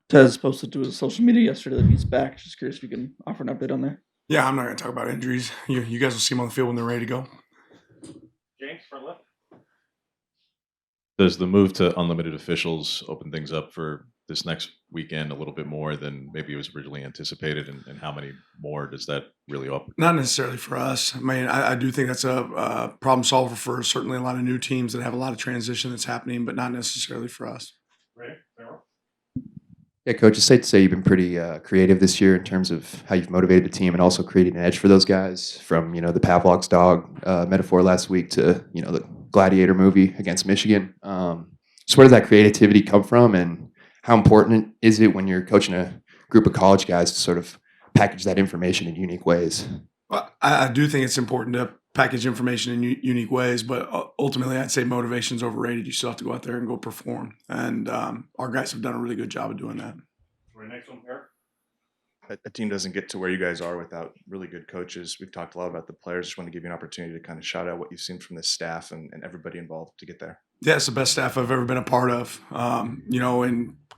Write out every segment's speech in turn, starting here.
Tez posted to his social media yesterday that he's back. Just curious if you can offer an update on that. Yeah, I'm not going to talk about injuries. You guys will see them on the field when they're ready to go. James, front left. Does the move to unlimited officials open things up for this next weekend a little bit more than maybe it was originally anticipated? And how many more does that really open? Not necessarily for us. I mean, I do think that's a problem solver for certainly a lot of new teams that have a lot of transition that's happening, but not necessarily for us. Ready? Farewell. Yeah, coach, it's safe to say you've been pretty creative this year in terms of how you've motivated the team and also created an edge for those guys. From the Pavlov's dog metaphor last week to the Gladiator movie against Michigan. So where does that creativity come from, and how important is it when you're coaching a group of college guys to sort of package that information in unique ways? Well, I do think it's important to package information in unique ways, but ultimately, I'd say motivation's overrated. You still have to go out there and go perform, and our guys have done a really good job of doing that. Right, next one, Eric. A team doesn't get to where you guys are without really good coaches. We've talked a lot about the players. Just want to give you an opportunity to kind of shout out what you've seen from this staff and everybody involved to get there. Yeah, it's the best staff I've ever been a part of.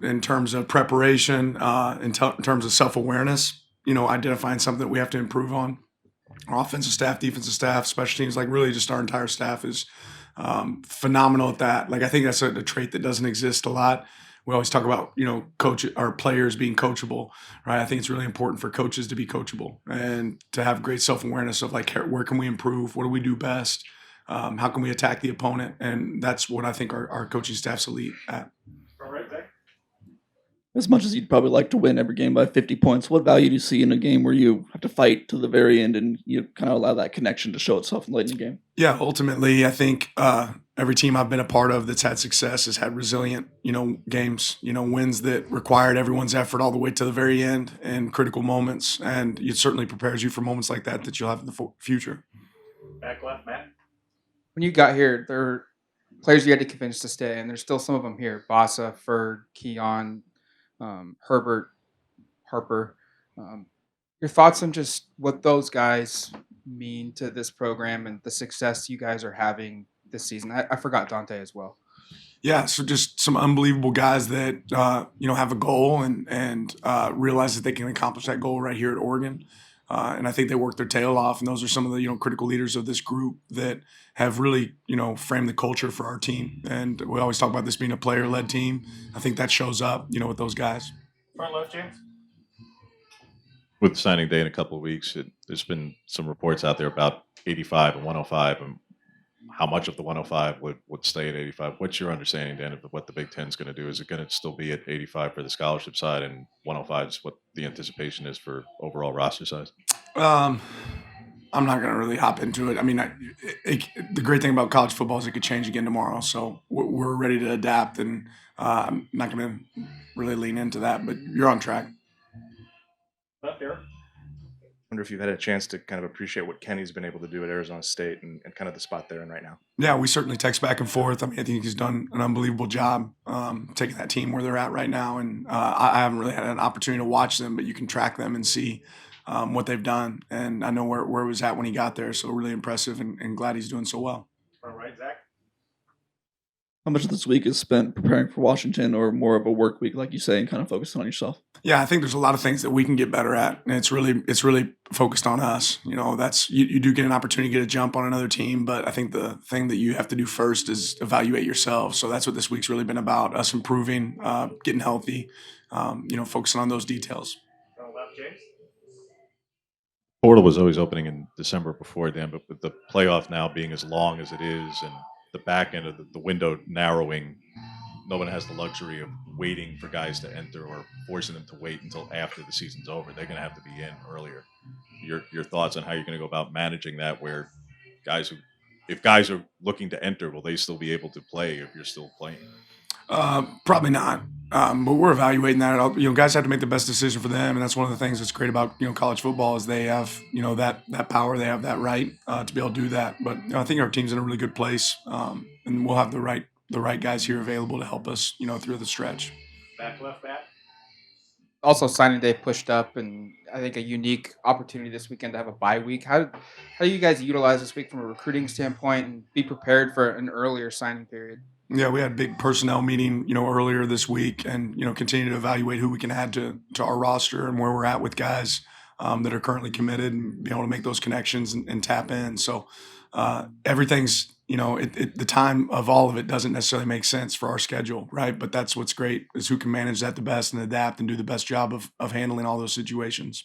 In terms of preparation, in terms of self awareness, identifying something that we have to improve on. Our offensive staff, defensive staff, special teams, like really just our entire staff is phenomenal at that. Like I think that's a trait that doesn't exist a lot. We always talk about coach our players being coachable, right? I think it's really important for coaches to be coachable and to have great self awareness of like where can we improve, what do we do best, how can we attack the opponent, and that's what I think our coaching staff's elite at. All right, Zach. As much as you'd probably like to win every game by 50 points, what value do you see in a game where you have to fight to the very end and you kind of allow that connection to show itself in the late in the game? Yeah, ultimately, I think every team I've been a part of that's had success has had resilient, games, wins that required everyone's effort all the way to the very end and critical moments. And it certainly prepares you for moments like that you'll have in the future. Back left, Matt. When you got here, there were players you had to convince to stay, and there's still some of them here. Bassa, Ferd, Keon, Herbert, Harper. Your thoughts on just what those guys mean to this program and the success you guys are having this season? I forgot Dante as well. Yeah, so just some unbelievable guys that have a goal and realize that they can accomplish that goal right here at Oregon. And I think they work their tail off, and those are some of the critical leaders of this group that have really framed the culture for our team. And we always talk about this being a player-led team. I think that shows up, with those guys. Front left, James. With signing day in a couple of weeks, there's been some reports out there about 85 and 105 and how much of the 105 would stay at 85. What's your understanding, Dan, of what the Big Ten is going to do? Is it going to still be at 85 for the scholarship side, and 105 is what the anticipation is for overall roster size? I'm not going to really hop into it. I mean, the great thing about college football is it could change again tomorrow. So we're ready to adapt, and I'm not going to really lean into that. But you're on track. Left, Eric. Wonder if you've had a chance to kind of appreciate what Kenny's been able to do at Arizona State and kind of the spot they're in right now. Yeah, we certainly text back and forth. I mean, I think he's done an unbelievable job taking that team where they're at right now. And I haven't really had an opportunity to watch them, but you can track them and see what they've done. And I know where it was at when he got there. So really impressive and glad he's doing so well. All right, Zach. How much of this week is spent preparing for Washington, or more of a work week, like you say, and kind of focusing on yourself? Yeah, I think there's a lot of things that we can get better at, and it's really focused on us. That's you do get an opportunity to get a jump on another team, but I think the thing that you have to do first is evaluate yourself. So that's what this week's really been about: us improving, getting healthy, focusing on those details. Front left, James. Portal was always opening in December before then, but with the playoff now being as long as it is and the back end of the window narrowing, no one has the luxury of waiting for guys to enter or forcing them to wait until after the season's over. They're going to have to be in earlier. Your thoughts on how you're going to go about managing that, where if guys are looking to enter, will they still be able to play if you're still playing? Probably not. But we're evaluating that. Guys have to make the best decision for them, and that's one of the things that's great about college football is they have that power, they have that right to be able to do that. But I think our team's in a really good place, and we'll have the right guys here available to help us through the stretch. Back left, Matt. Also, signing day pushed up, and I think a unique opportunity this weekend to have a bye week. How do you guys utilize this week from a recruiting standpoint and be prepared for an earlier signing period? Yeah, we had a big personnel meeting, earlier this week, and continue to evaluate who we can add to our roster and where we're at with guys that are currently committed, and be able to make those connections and tap in. So everything's, the time of all of it doesn't necessarily make sense for our schedule, right? But that's what's great, is who can manage that the best and adapt and do the best job of handling all those situations.